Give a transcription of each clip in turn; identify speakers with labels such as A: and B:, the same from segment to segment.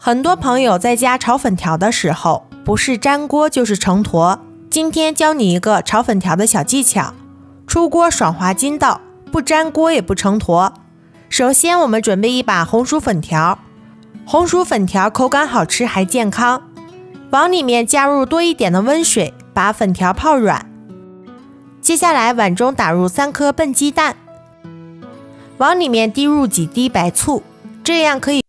A: 很多朋友在家炒粉条的时候，不是粘锅就是成坨。今天教你一个炒粉条的小技巧，出锅爽滑筋道，不粘锅也不成坨。首先我们准备一把红薯粉条，红薯粉条口感好吃还健康。往里面加入多一点的温水，把粉条泡软。接下来碗中打入3颗笨鸡蛋，往里面滴入几滴白醋，这样可以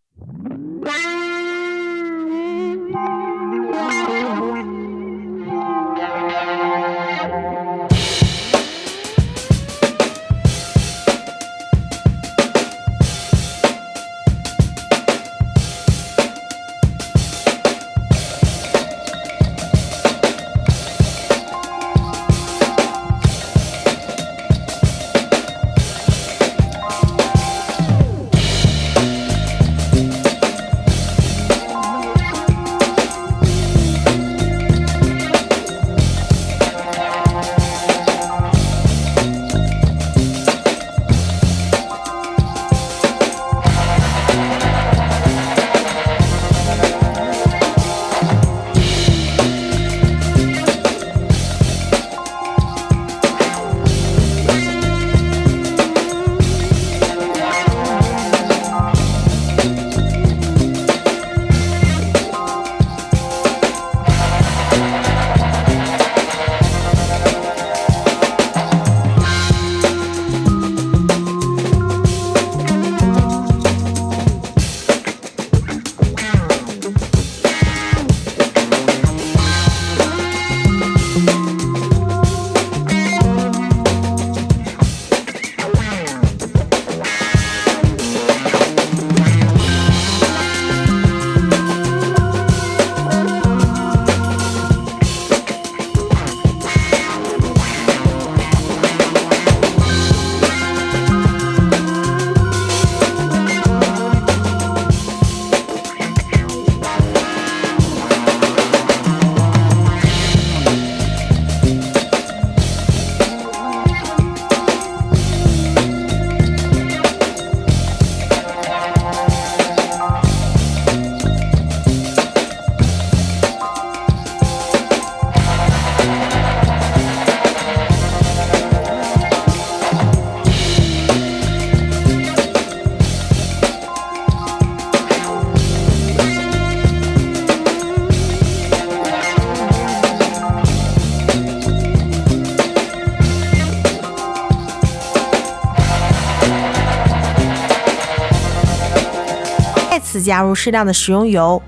A: 再次加入适量的食用油，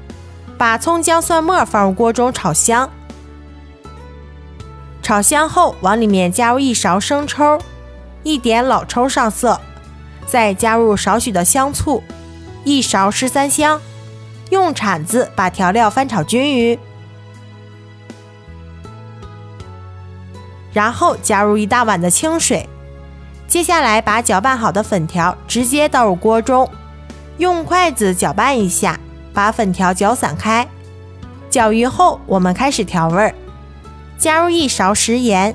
A: 把葱姜蒜末放入锅中炒香。炒香后，往里面加入1勺生抽，1点老抽上色，再加入少许的香醋，1勺十三香，用铲子把调料翻炒均匀，然后加入1大碗的清水。接下来把搅拌好的粉条直接倒入锅中，用筷子搅拌一下，把粉条搅散开。搅匀后，我们开始调味，加入1勺食盐